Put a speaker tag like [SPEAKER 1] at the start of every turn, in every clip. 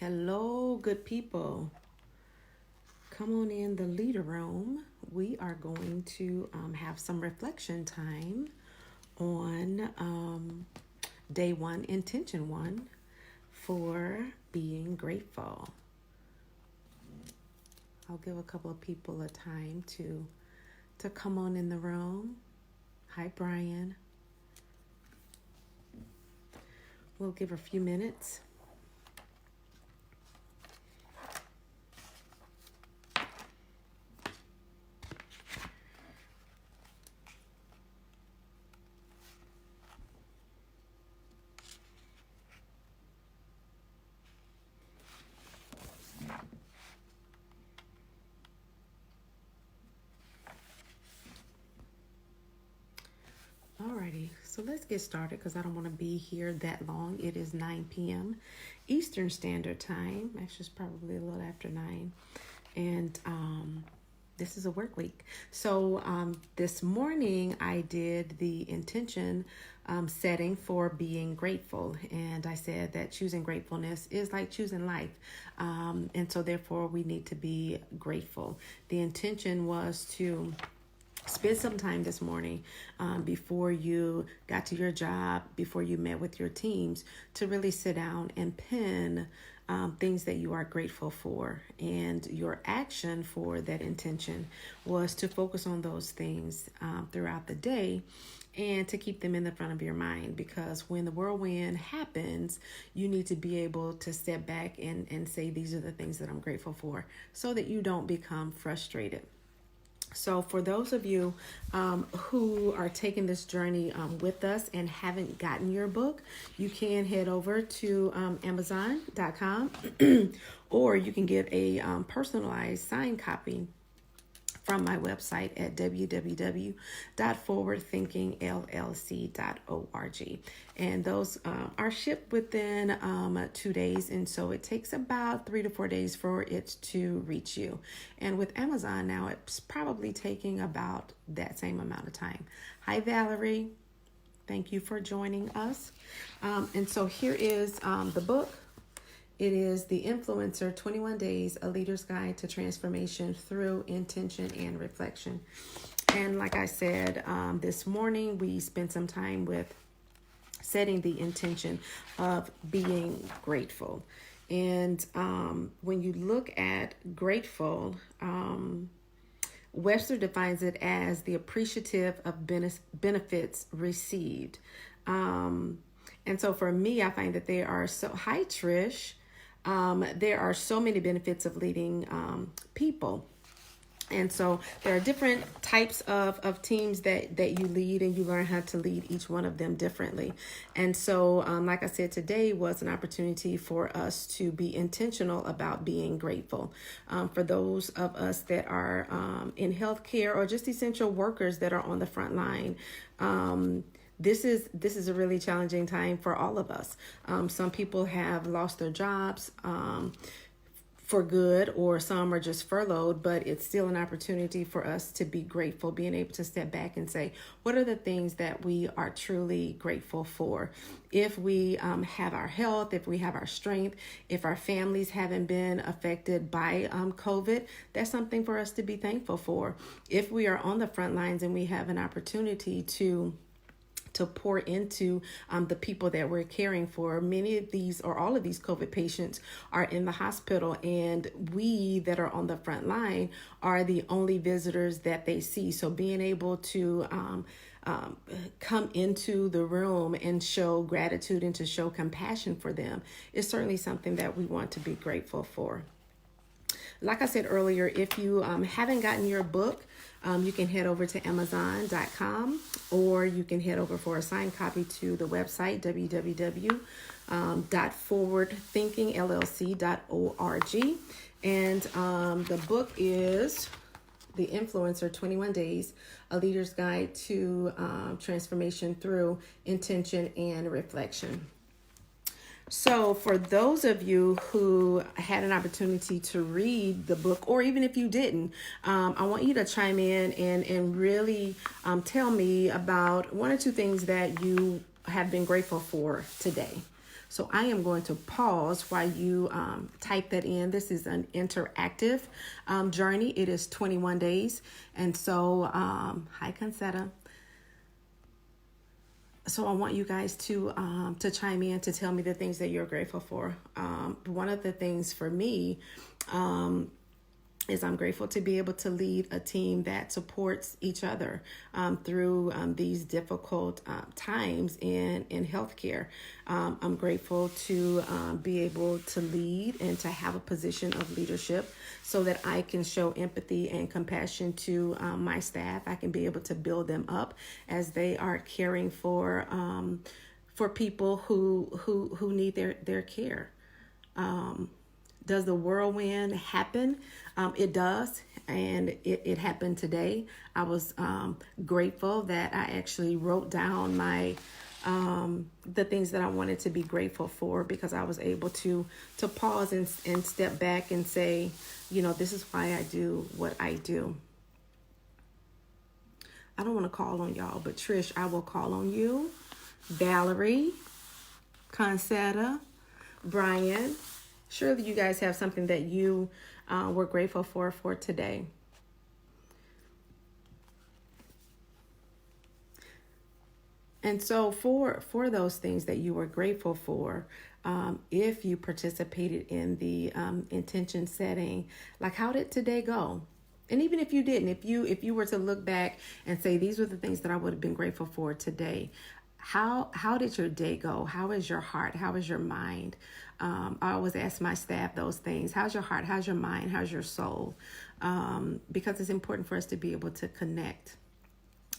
[SPEAKER 1] Hello, good people. Come on in the leader room. We are going to have some reflection time on day one, intention one, for being grateful. I'll give a couple of people a time to come on in the room. Hi, Brian. We'll give a few minutes. Alrighty, so let's get started because I don't want to be here that long. It is 9 p.m. Eastern Standard Time. Actually, it's probably a little after 9. And this is a work week. So this morning I did the intention setting for being grateful. And I said that choosing gratefulness is like choosing life. And so therefore we need to be grateful. The intention was to spend some time this morning before you got to your job, before you met with your teams, to really sit down and pen things that you are grateful for. And your action for that intention was to focus on those things throughout the day and to keep them in the front of your mind, because when the whirlwind happens, you need to be able to step back and say, these are the things that I'm grateful for, so that you don't become frustrated. So for those of you who are taking this journey with us and haven't gotten your book, you can head over to Amazon.com or you can get a personalized signed copy from my website at www.forwardthinkingllc.org. And those are shipped within 2 days. And so it takes about 3 to 4 days for it to reach you. And with Amazon now, it's probably taking about that same amount of time. Hi, Valerie. Thank you for joining us. And so here is the book. It is The Influencer, 21 Days, A Leader's Guide to Transformation Through Intention and Reflection. And like I said, this morning we spent some time with setting the intention of being grateful. And when you look at grateful, Webster defines it as the appreciative of benefits received. And so for me, I find that there are hi Trish. There are so many benefits of leading people. And so there are different types of teams that you lead, and you learn how to lead each one of them differently. And so, like I said, today was an opportunity for us to be intentional about being grateful. For those of us that are in healthcare or just essential workers that are on the front line, This is a really challenging time for all of us. Some people have lost their jobs for good, or some are just furloughed, but it's still an opportunity for us to be grateful, being able to step back and say, what are the things that we are truly grateful for? If we have our health, if we have our strength, if our families haven't been affected by COVID, that's something for us to be thankful for. If we are on the front lines and we have an opportunity to pour into the people that we're caring for. Many of these, or all of these COVID patients are in the hospital, and we that are on the front line are the only visitors that they see. So being able to come into the room and show gratitude and to show compassion for them is certainly something that we want to be grateful for. Like I said earlier, if you haven't gotten your book, you can head over to Amazon.com, or you can head over for a signed copy to the website, www.forwardthinkingllc.org. And the book is The Influencer, 21 Days, A Leader's Guide to Transformation Through Intention and Reflection. So for those of you who had an opportunity to read the book, or even if you didn't, I want you to chime in and really tell me about one or two things that you have been grateful for today. So I am going to pause while you type that in. This is an interactive journey. It is 21 days. And so, hi, Concetta. So I want you guys to chime in to tell me the things that you're grateful for. One of the things for me is I'm grateful to be able to lead a team that supports each other through these difficult times in healthcare. I'm grateful to be able to lead and to have a position of leadership so that I can show empathy and compassion to my staff. I can be able to build them up as they are caring for people who need their care. Does the whirlwind happen? It does, and it happened today. I was grateful that I actually wrote down my the things that I wanted to be grateful for, because I was able to pause and step back and say, this is why I do what I do. I don't want to call on y'all, but Trish, I will call on you. Valerie, Concetta, Brian. Surely you guys have something that you were grateful for today. And so for those things that you were grateful for, if you participated in the intention setting, like how did today go? And even if you didn't, if you were to look back and say, these were the things that I would have been grateful for today, how did your day go? How is your heart? How is your mind? I always ask my staff those things. How's your heart? How's your mind? How's your soul? Because it's important for us to be able to connect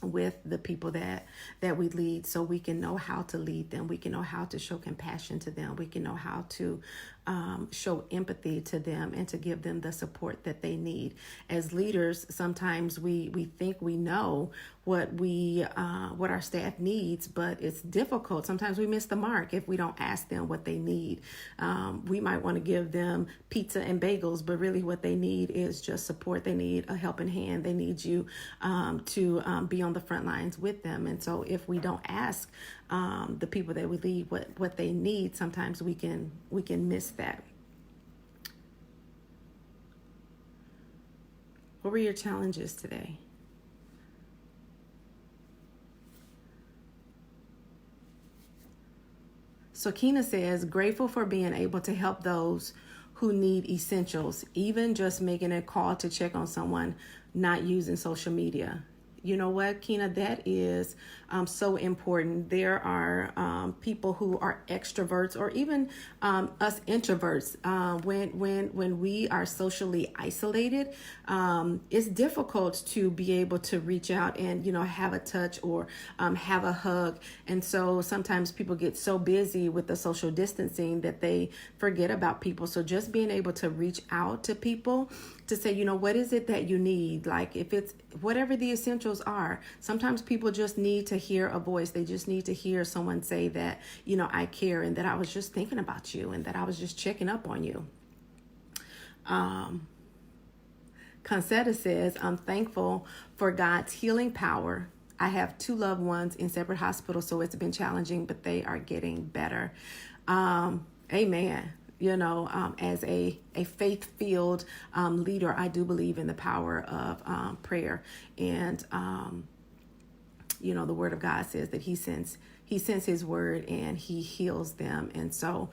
[SPEAKER 1] with the people that we lead, so we can know how to lead them. We can know how to show compassion to them. We can know how to show empathy to them and to give them the support that they need. As leaders, sometimes we think we know what our staff needs, but it's difficult. Sometimes we miss the mark if we don't ask them what they need. We might want to give them pizza and bagels, but really what they need is just support. They need a helping hand. They need you to be on the front lines with them. And so if we don't ask the people that we lead what they need, sometimes we can miss that. What were your challenges today? So Kina says, grateful for being able to help those who need essentials, even just making a call to check on someone, not using social media. You know what, Kina, that is so important. There are people who are extroverts, or even us introverts. When we are socially isolated, it's difficult to be able to reach out and have a touch or have a hug. And so sometimes people get so busy with the social distancing that they forget about people. So just being able to reach out to people to say, what is it that you need? Like if it's whatever the essentials are, sometimes people just need to hear a voice. They just need to hear someone say that, I care, and that I was just thinking about you, and that I was just checking up on you. Concetta says, I'm thankful for God's healing power. I have 2 loved ones in separate hospitals, so it's been challenging, but they are getting better. Amen. As a faith-filled leader, I do believe in the power of prayer. And, the word of God says that he sends his word and he heals them. And so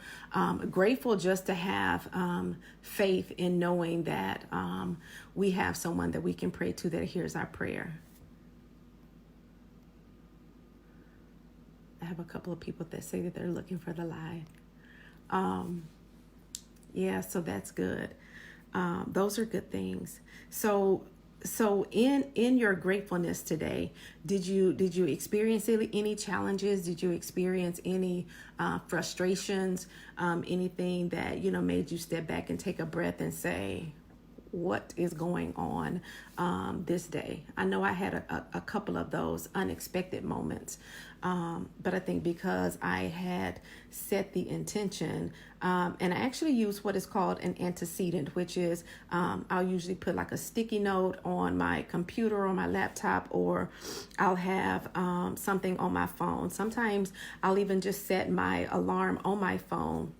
[SPEAKER 1] grateful just to have faith in knowing that we have someone that we can pray to that hears our prayer. I have a couple of people that say that they're looking for the live. Yeah, so that's good. Those are good things. So in your gratefulness today, did you experience any challenges? Did you experience any frustrations? Anything that made you step back and take a breath and say, what is going on this day. I know I had a couple of those unexpected moments, but I think because I had set the intention, and I actually use what is called an antecedent, which is I'll usually put like a sticky note on my computer or my laptop, or I'll have something on my phone. Sometimes I'll even just set my alarm on my phone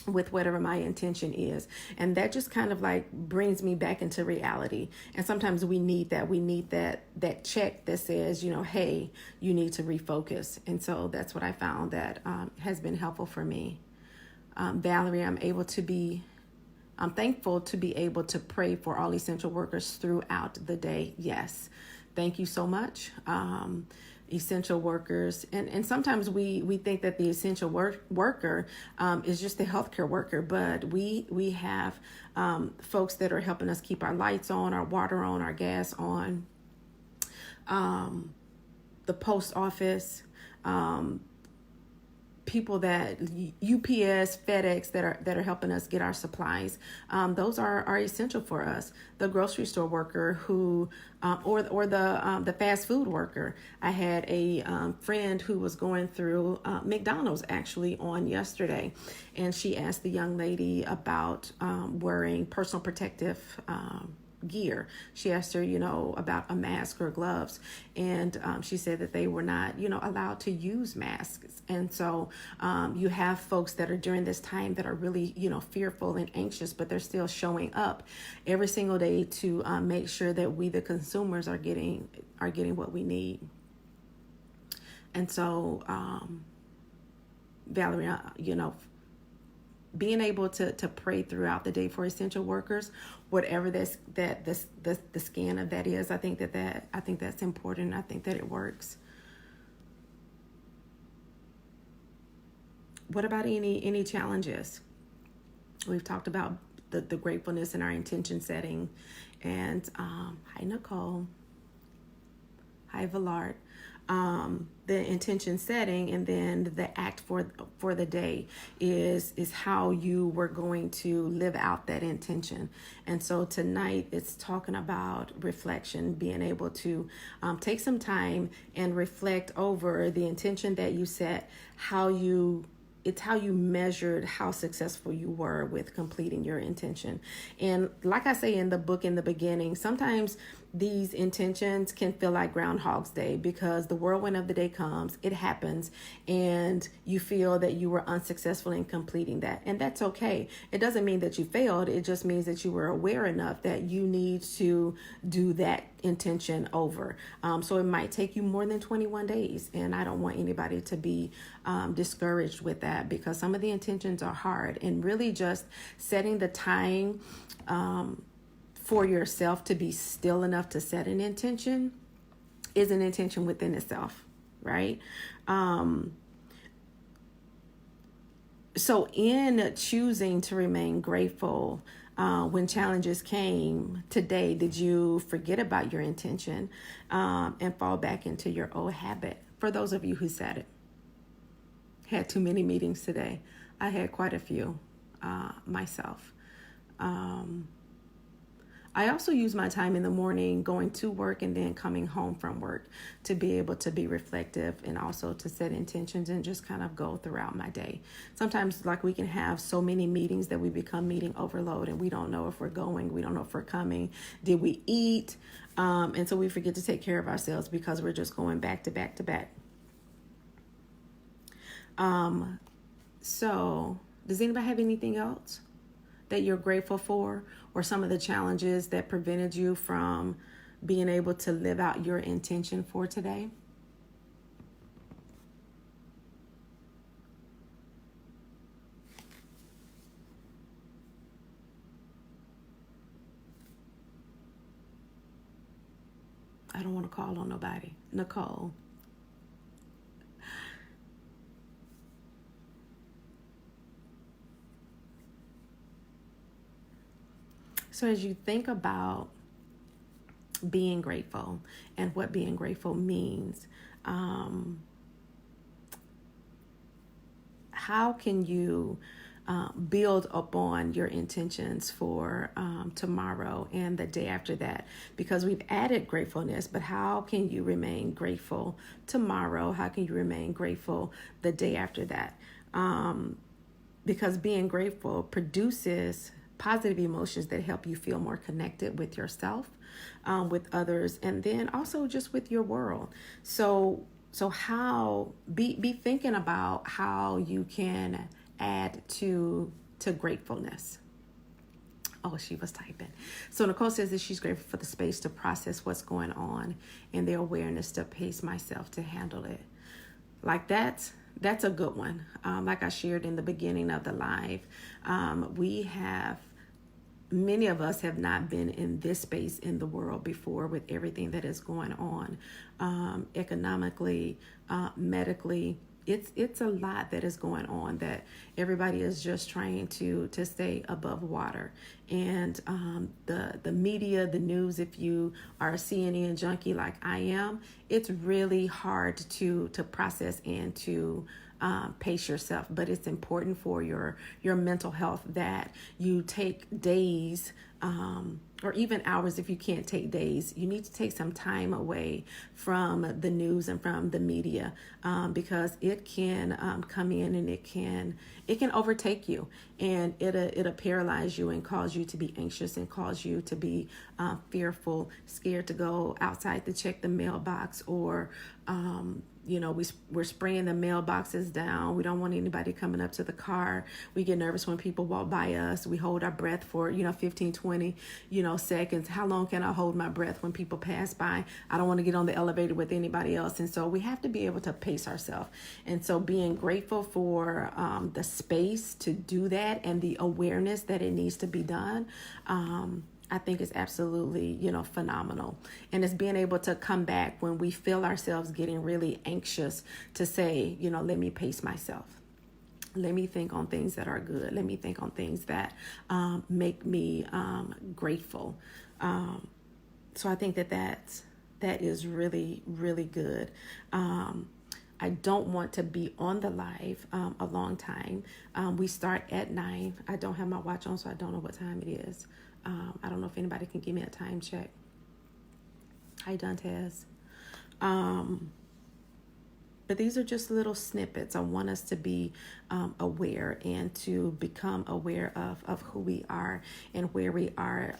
[SPEAKER 1] with whatever my intention is. And that just kind of like brings me back into reality. And sometimes we need that check that says, hey, you need to refocus. And so that's what I found that has been helpful for me. Valerie, I'm thankful to be able to pray for all essential workers throughout the day. Yes. Thank you so much. Essential workers. And sometimes we think that the essential worker is just the healthcare worker, but we have folks that are helping us keep our lights on, our water on, our gas on, the post office, people that UPS, FedEx that are helping us get our supplies. Those are essential for us. The grocery store worker who, or the fast food worker. I had a friend who was going through McDonald's actually on yesterday, and she asked the young lady about wearing personal protective gear. She asked her, about a mask or gloves, and she said that they were not, allowed to use masks. And so you have folks that are during this time that are really, fearful and anxious, but they're still showing up every single day to make sure that we, the consumers, are getting what we need. And so, Valerie, being able to pray throughout the day for essential workers, whatever the scan of that is, I think that's important. I think that it works. What about any challenges? We've talked about the gratefulness and our intention setting. And hi Nicole, hi Villard. The intention setting, and then the act for the day is how you were going to live out that intention. And so tonight it's talking about reflection, being able to take some time and reflect over the intention that you set, it's how you measured how successful you were with completing your intention. And like I say in the book in the beginning, sometimes these intentions can feel like Groundhog's Day, because the whirlwind of the day comes, it happens, and you feel that you were unsuccessful in completing that. And that's okay. It doesn't mean that you failed. It just means that you were aware enough that you need to do that intention over. So it might take you more than 21 days. And I don't want anybody to be discouraged with that, because some of the intentions are hard, and really just setting the time for yourself to be still enough to set an intention is an intention within itself, right? So in choosing to remain grateful when challenges came today, did you forget about your intention and fall back into your old habit? For those of you who said it, had too many meetings today. I had quite a few myself. I also use my time in the morning going to work and then coming home from work to be able to be reflective, and also to set intentions and just kind of go throughout my day. Sometimes we can have so many meetings that we become meeting overload, and we don't know if we're going, we don't know if we're coming, did we eat? And so we forget to take care of ourselves because we're just going back to back to back. So does anybody have anything else that you're grateful for, or some of the challenges that prevented you from being able to live out your intention for today? I don't want to call on nobody. Nicole. So as you think about being grateful and what being grateful means, how can you build upon your intentions for tomorrow and the day after that, because we've added gratefulness. But how can you remain grateful tomorrow? How can you remain grateful the day after that? Because being grateful produces positive emotions that help you feel more connected with yourself, with others, and then also just with your world. So how be thinking about how you can add to gratefulness. Oh, she was typing. So Nicole says that she's grateful for the space to process what's going on and the awareness to pace myself to handle it. Like that's a good one. Like I shared in the beginning of the live, many of us have not been in this space in the world before, with everything that is going on, economically, medically. It's a lot that is going on, that everybody is just trying to stay above water. And the media, the news, if you are a CNN junkie like I am, it's really hard to process and to pace yourself. But it's important for your mental health that you take days, or even hours. If you can't take days, you need to take some time away from the news and from the media, because it can come in and it can overtake you, and it'll paralyze you and cause you to be anxious and cause you to be fearful, scared to go outside to check the mailbox, or we're spraying the mailboxes down. We don't want anybody coming up to the car. We get nervous when people walk by us. We hold our breath for 15, 20 seconds. How long can I hold my breath when people pass by? I don't want to get on the elevator with anybody else. And so we have to be able to pace ourselves. And so being grateful for the space to do that and the awareness that it needs to be done, I think is absolutely, phenomenal. And it's being able to come back when we feel ourselves getting really anxious to say, let me pace myself. Let me think on things that are good. Let me think on things that make me grateful. So I think that is really, really good. I don't want to be on the live a long time. We start at 9. I don't have my watch on, so I don't know what time it is. I don't know if anybody can give me a time check. Hi, Dantes. But these are just little snippets. I want us to be aware and to become aware of who we are and where we are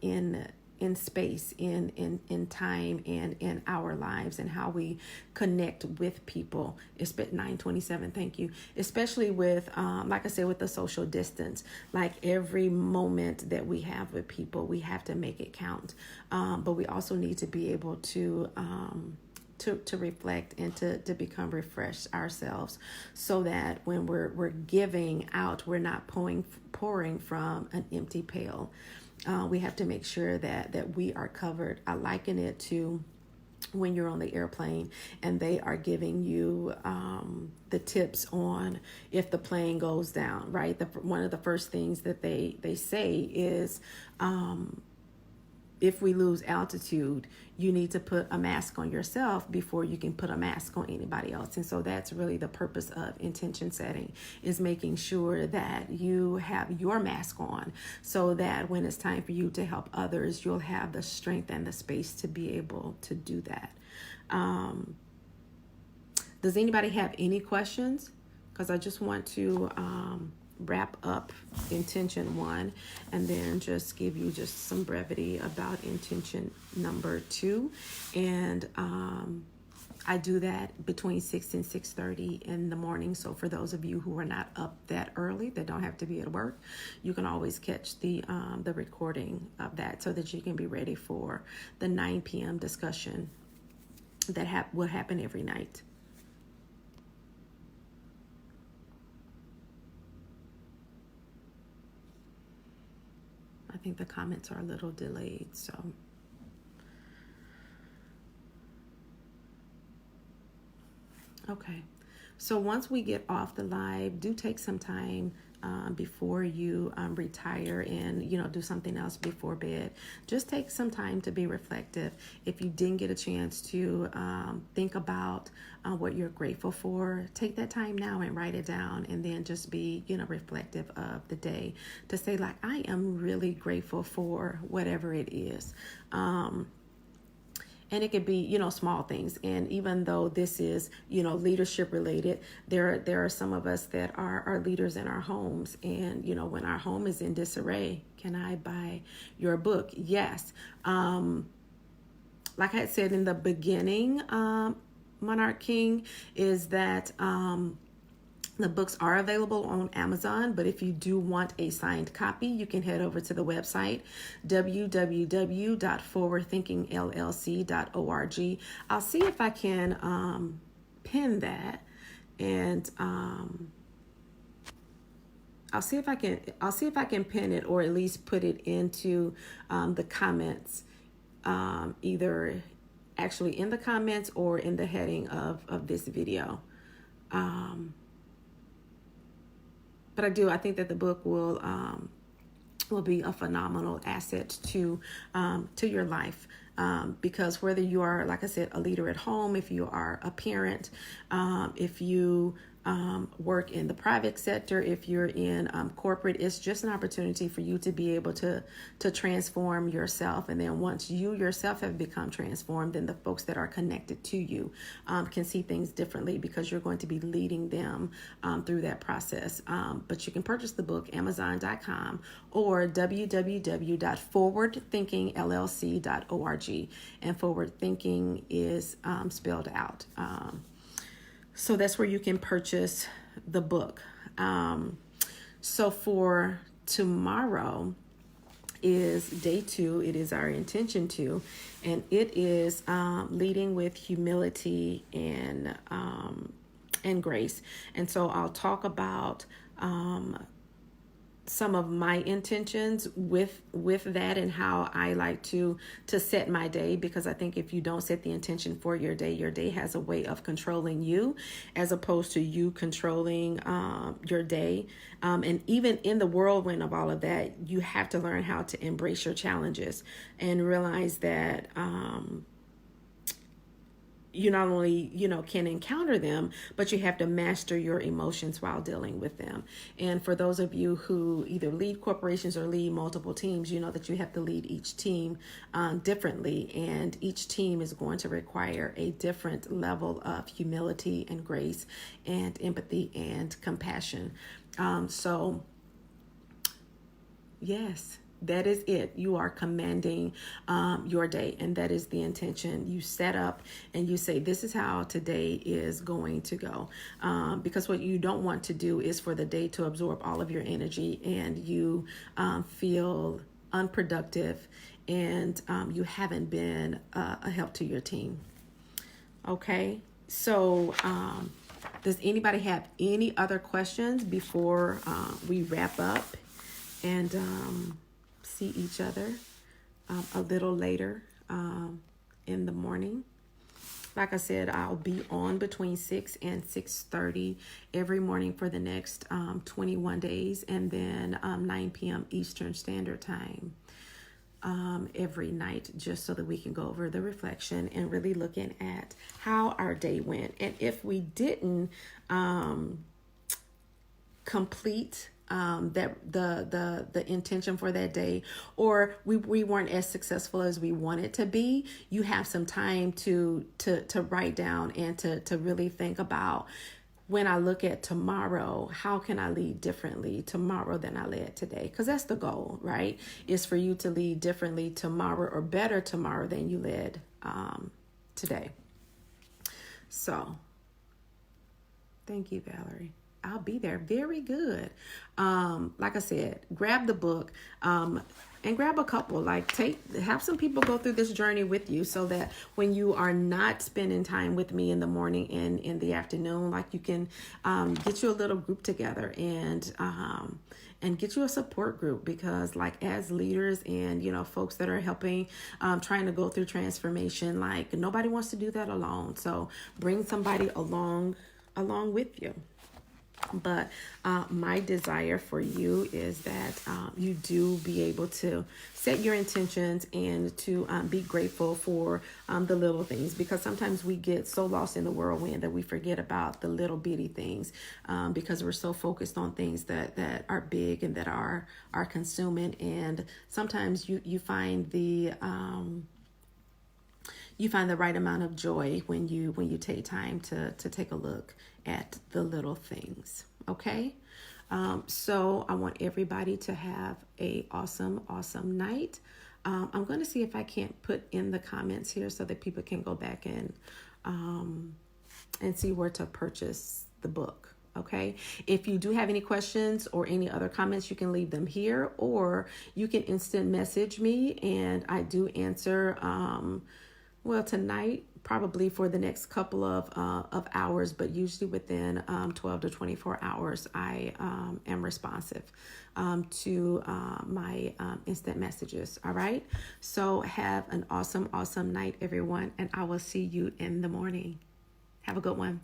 [SPEAKER 1] in space, in time, and in our lives, and how we connect with people. It's been 9:27. Thank you. Especially with, like I said, with the social distance, like every moment that we have with people, we have to make it count. But we also need to be able to reflect and to become refreshed ourselves, so that when we're giving out, we're not pouring from an empty pail. We have to make sure that we are covered. I liken it to when you're on the airplane and they are giving you the tips on if the plane goes down, right? One of the first things that they say is, if we lose altitude, you need to put a mask on yourself before you can put a mask on anybody else. And so that's really the purpose of intention setting, is making sure that you have your mask on, so that when it's time for you to help others, you'll have the strength and the space to be able to do that. Does anybody have any questions? Because I just want to wrap up intention 1 and then just give you just some brevity about intention number 2. And I do that between 6 and 6:30 in the morning. So for those of you who are not up that early, that don't have to be at work, you can always catch the recording of that, so that you can be ready for the 9 p.m. discussion that will happen every night. I think the comments are a little delayed, so. Okay. So once we get off the live, do take some time before you retire and, do something else before bed. Just take some time to be reflective. If you didn't get a chance to think about what you're grateful for, take that time now and write it down, and then just be, reflective of the day to say, like, I am really grateful for whatever it is. And it could be, small things. And even though this is, leadership related, there are some of us that are leaders in our homes. And, when our home is in disarray, can I buy your book? Yes. Like I had said in the beginning, Monarch King, is that the books are available on Amazon, but if you do want a signed copy, you can head over to the website, www.forwardthinkingllc.org. I'll see if I can pin that, and I'll see if I can pin it, or at least put it into the comments, either actually in the comments or in the heading of this video. But I think that the book will be a phenomenal asset to your life, because whether you are, like I said, a leader at home, if you are a parent, if you work in the private sector, if you're in corporate, it's just an opportunity for you to be able to transform yourself. And then once you yourself have become transformed, then the folks that are connected to you can see things differently, because you're going to be leading them through that process. But you can purchase the book, Amazon.com or www.forwardthinkingllc.org. And forward thinking is spelled out. So that's where you can purchase the book. So for tomorrow is day 2. It is our intention to, and it is leading with humility and grace. And so I'll talk about some of my intentions with that, and how I like to set my day, because I think if you don't set the intention for your day has a way of controlling you, as opposed to you controlling your day. And even in the whirlwind of all of that, you have to learn how to embrace your challenges and realize that you not only, can encounter them, but you have to master your emotions while dealing with them. And for those of you who either lead corporations or lead multiple teams, you know that you have to lead each team differently. And each team is going to require a different level of humility and grace and empathy and compassion. So, yes. That is it. You are commanding your day, and that is the intention. You set up and you say, this is how today is going to go. Because what you don't want to do is for the day to absorb all of your energy, and you feel unproductive, and you haven't been a help to your team. Okay, so does anybody have any other questions before we wrap up and see each other a little later in the morning? Like I said, I'll be on between 6 and 6:30 every morning for the next 21 days, and then 9 p.m. Eastern Standard Time every night, just so that we can go over the reflection and really looking at how our day went. And if we didn't complete that the intention for that day, or we weren't as successful as we wanted to be, you have some time to write down and to really think about, when I look at tomorrow, how can I lead differently tomorrow than I led today? Because that's the goal, right? Is for you to lead differently tomorrow, or better tomorrow than you led today. So thank you, Valerie. I'll be there. Very good. Like I said, grab the book and grab a couple. Have some people go through this journey with you, so that when you are not spending time with me in the morning and in the afternoon, you can get you a little group together and get you a support group. Because as leaders and folks that are helping, trying to go through transformation, nobody wants to do that alone. So bring somebody along with you. But my desire for you is that you do be able to set your intentions and to be grateful for the little things, because sometimes we get so lost in the whirlwind that we forget about the little bitty things, because we're so focused on things that are big and that are consuming. And sometimes you find the right amount of joy when you take time to take a look at the little things. Okay. So I want everybody to have a awesome night. I'm going to see if I can't put in the comments here so that people can go back and see where to purchase the book. Okay. If you do have any questions or any other comments, you can leave them here, or you can instant message me, and I do answer, well, tonight, probably for the next couple of hours, but usually within 12 to 24 hours, I am responsive to my instant messages. All right. So have an awesome night, everyone. And I will see you in the morning. Have a good one.